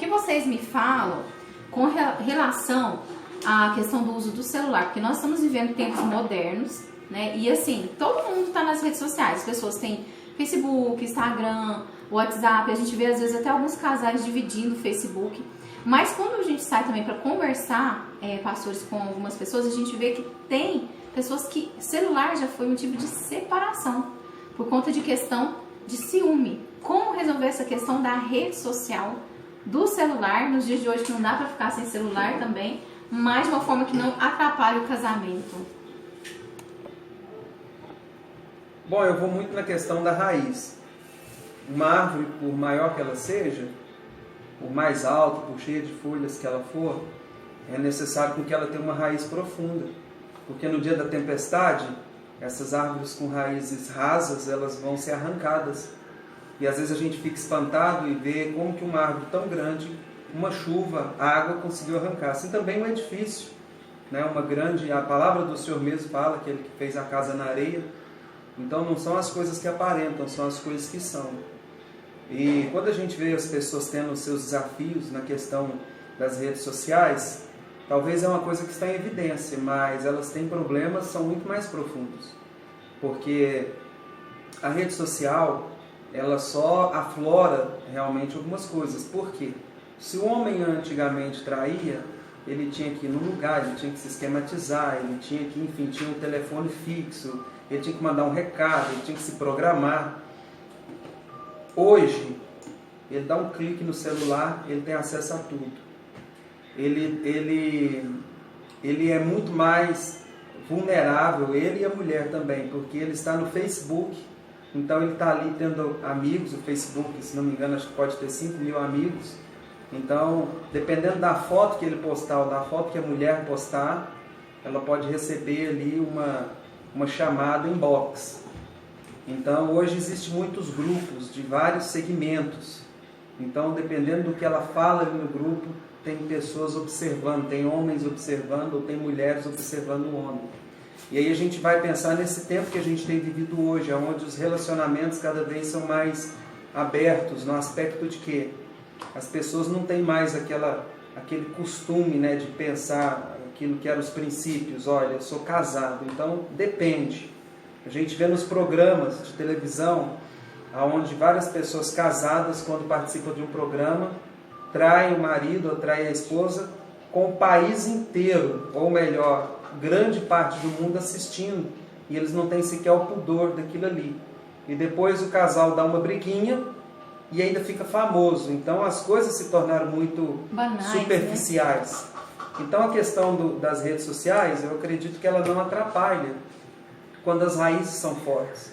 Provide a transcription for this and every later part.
que vocês me falam com relação à questão do uso do celular? Porque nós estamos vivendo tempos modernos, né? E assim, todo mundo está nas redes sociais. As pessoas têm Facebook, Instagram, WhatsApp. A gente vê às vezes até alguns casais dividindo o Facebook. Mas quando a gente sai também para conversar, pastores, com algumas pessoas, a gente vê que tem pessoas que celular já foi motivo de separação por conta de questão de ciúme. Como resolver essa questão da rede social, do celular, nos dias de hoje que não dá para ficar sem celular também, mas de uma forma que não atrapalhe o casamento? Bom, eu vou muito na questão da raiz. Uma árvore, por maior que ela seja, por mais alta, por cheia de folhas que ela for, é necessário que ela tenha uma raiz profunda. Porque no dia da tempestade, essas árvores com raízes rasas, elas vão ser arrancadas. E às vezes a gente fica espantado e vê como que uma árvore tão grande, uma chuva, a água conseguiu arrancar. Assim também um edifício, né? A palavra do Senhor mesmo fala, aquele que fez a casa na areia. Então não são as coisas que aparentam, são as coisas que são. E quando a gente vê as pessoas tendo os seus desafios na questão das redes sociais, talvez é uma coisa que está em evidência, mas elas têm problemas que são muito mais profundos. Porque a rede social, ela só aflora realmente algumas coisas. Por quê? Se o homem antigamente traía, ele tinha que ir no lugar, ele tinha que se esquematizar, ele tinha que, enfim, tinha um telefone fixo, ele tinha que mandar um recado, ele tinha que se programar. Hoje, ele dá um clique no celular, ele tem acesso a tudo. Ele é muito mais vulnerável, ele e a mulher também, porque ele está no Facebook, então ele está ali tendo amigos. O Facebook, se não me engano, acho que pode ter 5 mil amigos. Então, dependendo da foto que ele postar ou da foto que a mulher postar, ela pode receber ali uma chamada inbox. Então, hoje existem muitos grupos de vários segmentos. Então, dependendo do que ela fala ali no grupo, tem pessoas observando, tem homens observando ou tem mulheres observando o homem. E aí a gente vai pensar nesse tempo que a gente tem vivido hoje, onde os relacionamentos cada vez são mais abertos, no aspecto de que as pessoas não têm mais aquele costume, né, de pensar aquilo que eram os princípios. Olha, eu sou casado, então depende. A gente vê nos programas de televisão, onde várias pessoas casadas, quando participam de um programa, traem o marido ou traem a esposa, com o país inteiro, ou melhor, grande parte do mundo assistindo, e eles não têm sequer o pudor daquilo ali. E depois o casal dá uma briguinha e ainda fica famoso. Então as coisas se tornaram muito banais, superficiais. Né? Então a questão das redes sociais, eu acredito que ela não atrapalha quando as raízes são fortes.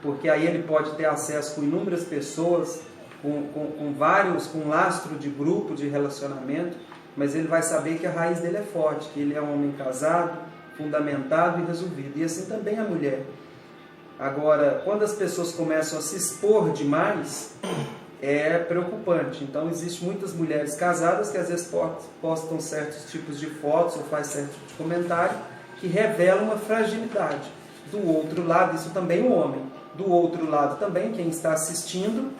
Porque aí ele pode ter acesso com inúmeras pessoas, com um lastro de grupo, de relacionamento, mas ele vai saber que a raiz dele é forte, que ele é um homem casado, fundamentado e resolvido. E assim também a mulher. Agora, quando as pessoas começam a se expor demais, é preocupante. Então, existem muitas mulheres casadas que às vezes postam certos tipos de fotos ou fazem certo tipo de comentário que revelam uma fragilidade. Do outro lado, isso também o homem. Do outro lado também, quem está assistindo,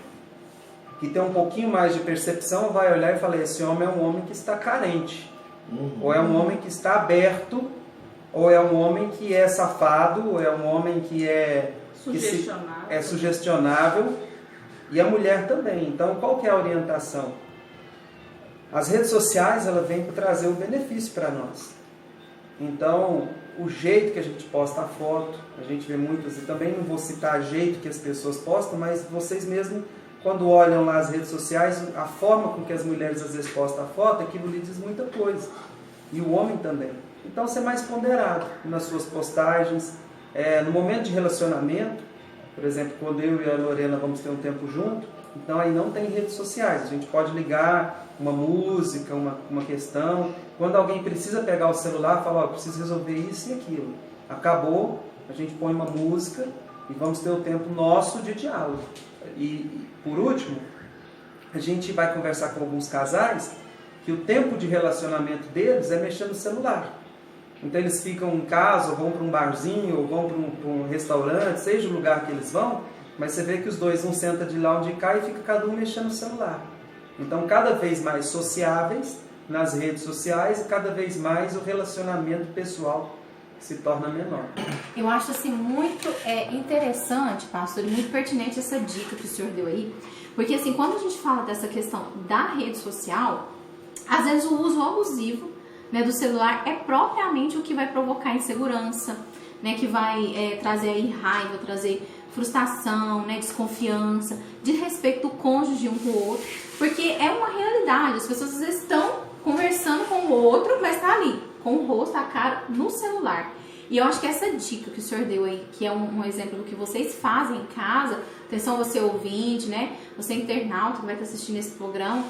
que tem um pouquinho mais de percepção, vai olhar e falar: esse homem é um homem que está carente, ou é um homem que está aberto, ou é um homem que é safado, ou é um homem que é sugestionável, e a mulher também. Então, qual que é a orientação? As redes sociais, ela vem para trazer o benefício para nós. Então, o jeito que a gente posta a foto, a gente vê muitas, e também não vou citar jeito que as pessoas postam, mas vocês mesmos, quando olham lá as redes sociais, a forma com que as mulheres às vezes postam a foto, aquilo lhe diz muita coisa. E o homem também. Então, ser mais ponderado nas suas postagens. No momento de relacionamento, por exemplo, quando eu e a Lorena vamos ter um tempo junto, então aí não tem redes sociais. A gente pode ligar uma música, uma questão. Quando alguém precisa pegar o celular, fala: preciso resolver isso e aquilo. Acabou, a gente põe uma música e vamos ter o tempo nosso de diálogo. E, por último, a gente vai conversar com alguns casais que o tempo de relacionamento deles é mexer no celular. Então eles ficam em casa, ou vão para um barzinho, ou vão para um restaurante, seja o lugar que eles vão, mas você vê que os dois, um senta de lá onde cai e fica cada um mexendo no celular. Então, cada vez mais sociáveis nas redes sociais e cada vez mais o relacionamento pessoal se torna menor. Eu acho assim muito interessante, pastor, e muito pertinente essa dica que o senhor deu aí, porque assim, quando a gente fala dessa questão da rede social, às vezes o uso abusivo, né, do celular é propriamente o que vai provocar insegurança, né, que vai trazer aí raiva, trazer frustração, né, desconfiança, de respeito do cônjuge um com o outro, porque é uma realidade, as pessoas às vezes estão conversando com o outro, mas tá ali, com o rosto, a cara, no celular. E eu acho que essa dica que o senhor deu aí, que é um exemplo do que vocês fazem em casa, atenção você ouvinte, né, você internauta que vai estar assistindo esse programa,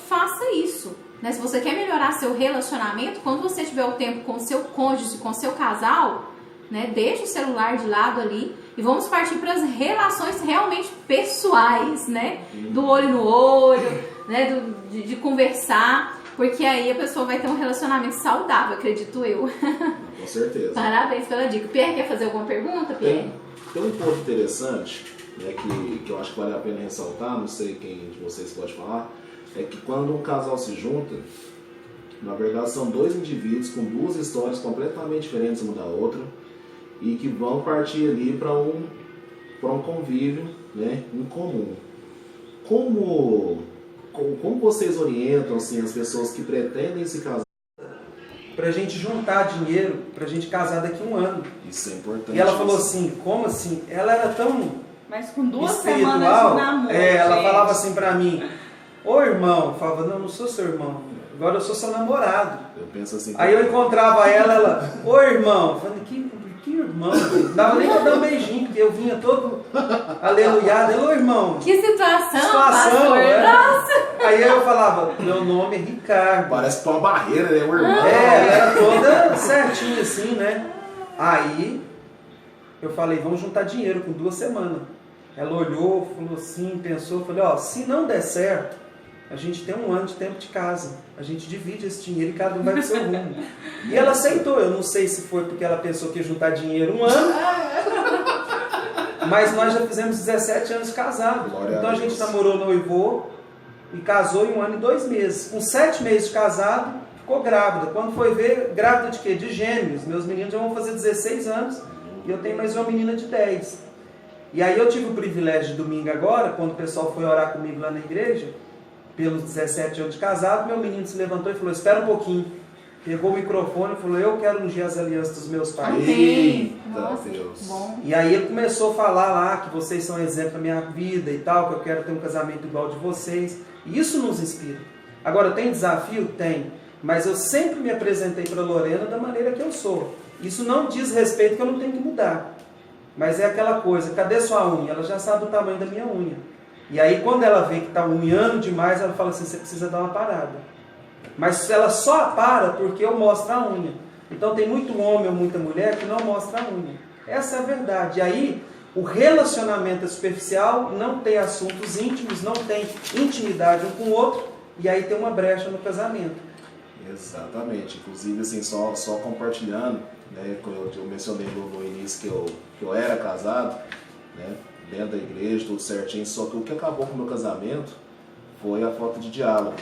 faça isso. Né? Se você quer melhorar seu relacionamento, quando você tiver o tempo com seu cônjuge, com seu casal, né, deixa o celular de lado ali e vamos partir para as relações realmente pessoais, né? Do olho no olho, né? De conversar, porque aí a pessoa vai ter um relacionamento saudável, acredito eu. Com certeza. Parabéns pela dica. Pierre, quer fazer alguma pergunta, Pierre? Tem um ponto interessante, né, que eu acho que vale a pena ressaltar, não sei quem de vocês pode falar, é que quando um casal se junta, na verdade são dois indivíduos com duas histórias completamente diferentes uma da outra e que vão partir ali para um convívio, né, em comum. Como vocês orientam assim, as pessoas que pretendem se casar? Pra gente juntar dinheiro, pra gente casar daqui a um ano. Isso é importante. E ela falou assim, como assim? Ela era tão Mas com 2 espiritual, semanas de namoro, ela gente. falava assim pra mim, ô irmão, eu falava, não sou seu irmão, agora eu sou seu namorado. Eu penso assim. Aí eu encontrava ela, ô irmão, eu falei, que irmão? Não dava nem pra dar um beijinho, porque eu vinha todo aleluiado, ô irmão. Que situação, Situação, pastor? Nossa! Aí eu falava, meu nome é Ricardo. Parece que foi uma barreira, né, o irmão? Ela era toda certinha assim, né? Aí eu falei, vamos juntar dinheiro com 2 semanas. Ela olhou, falou assim, pensou, falei, ó, se não der certo, a gente tem 1 ano de tempo de casa. A gente divide esse dinheiro e cada um vai pro seu rumo. E ela aceitou, eu não sei se foi porque ela pensou que ia juntar dinheiro 1 ano, mas nós já fizemos 17 anos casados. Então a gente namorou, noivou e casou em 1 ano e 2 meses. Com 7 meses de casado, ficou grávida. Quando foi ver, grávida de quê? De gêmeos. Meus meninos já vão fazer 16 anos e eu tenho mais uma menina de 10. E aí eu tive o privilégio de domingo agora, quando o pessoal foi orar comigo lá na igreja, pelos 17 anos de casado, meu menino se levantou e falou, espera um pouquinho. Pegou o microfone e falou, eu quero ungir as alianças dos meus pais. Amém. Nossa, Deus. Bom. E aí ele começou a falar lá que vocês são exemplo da minha vida e tal, que eu quero ter um casamento igual de vocês. E isso nos inspira. Agora, tem desafio? Tem. Mas eu sempre me apresentei para a Lorena da maneira que eu sou. Isso não diz respeito que eu não tenho que mudar. Mas é aquela coisa, cadê sua unha? Ela já sabe o tamanho da minha unha. E aí quando ela vê que está unhando demais, ela fala assim, você precisa dar uma parada. Mas ela só para porque eu mostro a unha. Então tem muito homem ou muita mulher que não mostra a unha. Essa é a verdade. E aí o relacionamento é superficial, não tem assuntos íntimos, não tem intimidade um com o outro, e aí tem uma brecha no casamento. Exatamente. Inclusive, assim, só compartilhando, né, eu mencionei no início que eu era casado, né, dentro da igreja, tudo certinho, só que o que acabou com o meu casamento foi a falta de diálogo.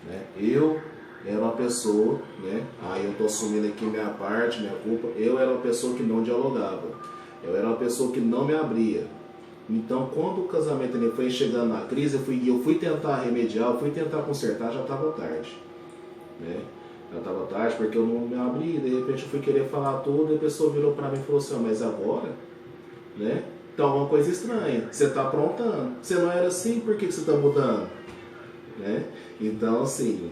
Né? Eu era uma pessoa, né, aí eu estou assumindo aqui minha parte, minha culpa, eu era uma pessoa que não dialogava, eu era uma pessoa que não me abria. Então, quando o casamento ele foi chegando na crise, eu fui tentar remediar, eu fui tentar consertar, já estava tarde. Né? Já estava tarde porque eu não me abri, de repente eu fui querer falar tudo e a pessoa virou para mim e falou assim, mas agora, né? Então uma coisa estranha, você está aprontando, você não era assim, por que você está mudando? Né? Então assim,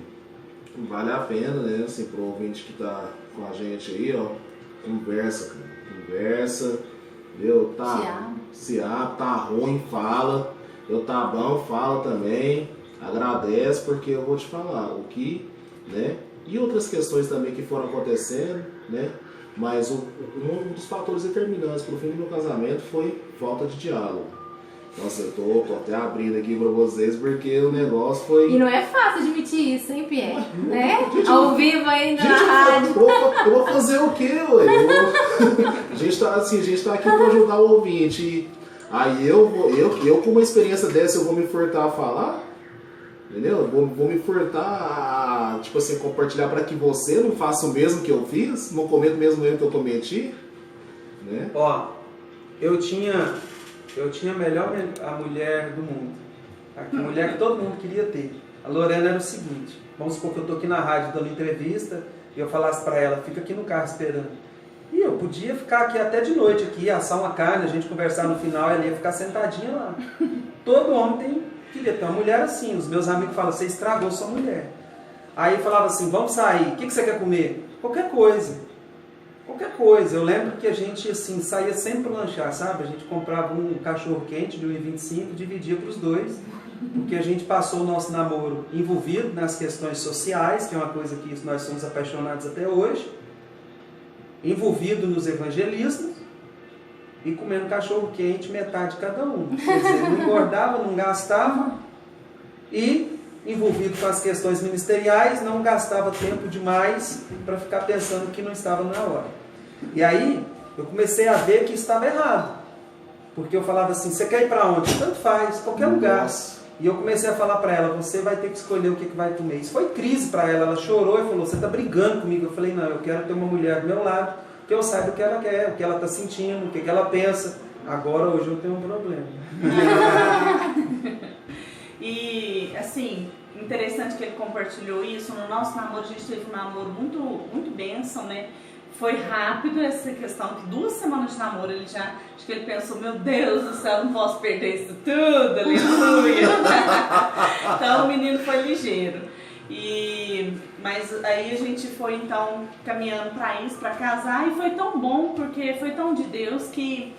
vale a pena, né? Assim, pro ouvinte que está com a gente aí, ó, conversa, viu? Se abre, tá ruim, fala, eu tá bom, fala também, agradece, porque eu vou te falar o que, né? E outras questões também que foram acontecendo, né? Mas um dos fatores determinantes para o fim do meu casamento foi falta de diálogo. Nossa, eu tô até abrindo aqui para vocês porque o negócio foi... E não é fácil admitir isso, hein, Pierre? Né? Ao vivo ainda na rádio. Eu vou fazer o quê, ué? A gente tá aqui para ajudar o ouvinte. Aí eu com uma experiência dessa, eu vou me furtar a falar? Entendeu? Vou me furtar a, tipo assim, compartilhar para que você não faça o mesmo que eu fiz, não cometa o mesmo erro que eu cometi, né? Ó, eu tinha a mulher do mundo. A mulher que todo mundo queria ter. A Lorena era o seguinte, vamos supor que eu tô aqui na rádio dando entrevista e eu falasse para ela, fica aqui no carro esperando. E eu podia ficar aqui até de noite, aqui, assar uma carne, a gente conversar no final, ela ia ficar sentadinha lá. Todo homem queria ter uma mulher assim. Os meus amigos falam, você estragou sua mulher. Aí falava assim, vamos sair, o que você quer comer? Qualquer coisa. Qualquer coisa. Eu lembro que a gente assim, saía sempre para lanchar, sabe? A gente comprava um cachorro quente de 1,25 e dividia para os dois. Porque a gente passou o nosso namoro envolvido nas questões sociais, que é uma coisa que nós somos apaixonados até hoje. Envolvido nos evangelismos e comendo cachorro quente, metade de cada um. Quer dizer, não engordava, não gastava e envolvido com as questões ministeriais, não gastava tempo demais para ficar pensando que não estava na hora. E aí eu comecei a ver que estava errado, porque eu falava assim, você quer ir para onde? Tanto faz, qualquer lugar. E eu comecei a falar para ela, você vai ter que escolher o que vai comer. Isso foi crise para ela, ela chorou e falou, você está brigando comigo. Eu falei, não, eu quero ter uma mulher do meu lado, que eu saiba o que ela quer, o que ela está sentindo, o que ela pensa. Agora, hoje eu tenho um problema. E, assim, interessante que ele compartilhou isso. No nosso namoro, a gente teve um namoro muito, muito bênção, né? Foi rápido essa questão, que 2 semanas de namoro, ele já, acho que ele pensou, meu Deus do céu, não posso perder isso tudo, aleluia. Então o menino foi ligeiro. Mas aí a gente foi então caminhando para isso, para casar, e foi tão bom, porque foi tão de Deus que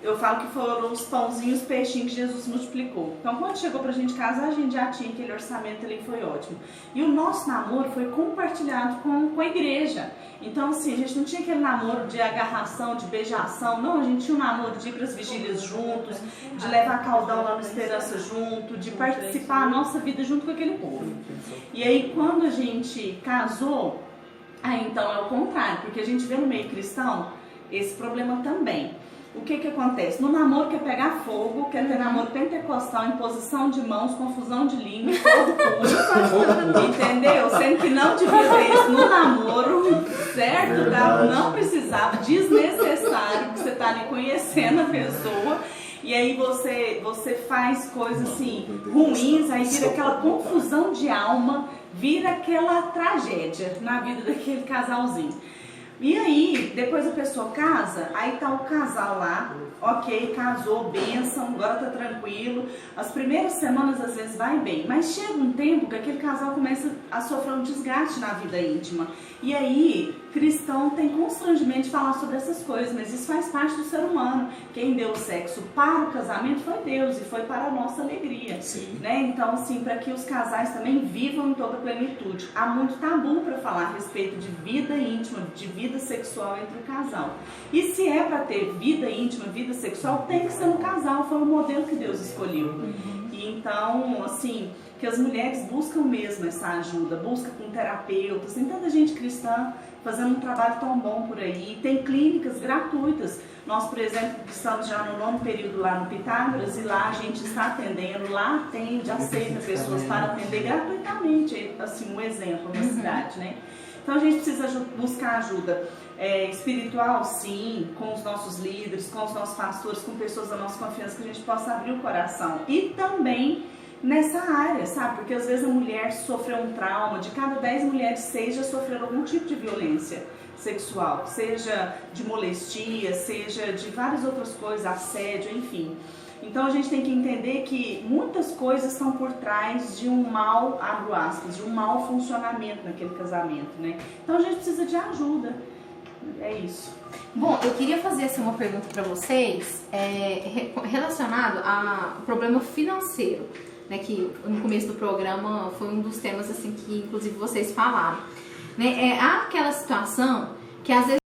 eu falo que foram os pãozinhos, os peixinhos que Jesus multiplicou. Então, quando chegou pra gente casar, a gente já tinha aquele orçamento ali, foi ótimo. E o nosso namoro foi compartilhado com a igreja. Então, assim, a gente não tinha aquele namoro de agarração, de beijação, não. A gente tinha um namoro de ir pras vigílias juntos, de levar caldão lá no Esperança junto, de participar a nossa vida junto com aquele povo. E aí, quando a gente casou, aí então é o contrário, porque a gente vê no meio cristão esse problema também. O que acontece? No namoro quer pegar fogo, quer ter namoro pentecostal, imposição de mãos, confusão de língua, fogo puro, entendeu? Sendo que não devia ter isso no namoro, certo? Tá? Não precisava, desnecessário, porque você está ali conhecendo a pessoa. E aí você faz coisas assim ruins, aí vira aquela confusão de alma, vira aquela tragédia na vida daquele casalzinho. E aí, depois a pessoa casa, aí tá o casal lá, ok, casou, bênção, agora tá tranquilo. As primeiras semanas às vezes vai bem, mas chega um tempo que aquele casal começa a sofrer um desgaste na vida íntima. E aí, cristão tem constrangimento de falar sobre essas coisas, mas isso faz parte do ser humano. Quem deu o sexo para o casamento foi Deus e foi para a nossa alegria. Né? Então, assim, para que os casais também vivam em toda a plenitude. Há muito tabu para falar a respeito de vida íntima, de vida sexual entre o casal. E se é para ter vida íntima, vida sexual, tem que ser no casal, foi o modelo que Deus escolheu. E então, assim, que as mulheres buscam mesmo essa ajuda, buscam com terapeutas, tem tanta gente cristã fazendo um trabalho tão bom por aí, tem clínicas gratuitas. Nós, por exemplo, estamos já no 9º período lá no Pitágoras e lá a gente está atendendo, lá atende, aceita pessoas para atender gratuitamente, assim, um exemplo na cidade, né? Então a gente precisa buscar ajuda espiritual, sim, com os nossos líderes, com os nossos pastores, com pessoas da nossa confiança, que a gente possa abrir o coração. E também nessa área, sabe? Porque às vezes a mulher sofreu um trauma, de cada 10 mulheres, 6 já sofreram algum tipo de violência sexual, seja de molestia, seja de várias outras coisas, assédio, enfim. Então a gente tem que entender que muitas coisas estão por trás de um mau, abro aspas, de um mau funcionamento naquele casamento, né? Então a gente precisa de ajuda. É isso. Bom, eu queria fazer assim, uma pergunta para vocês relacionado ao problema financeiro, né? Que no começo do programa foi um dos temas assim que inclusive vocês falaram. Né? Há aquela situação que às vezes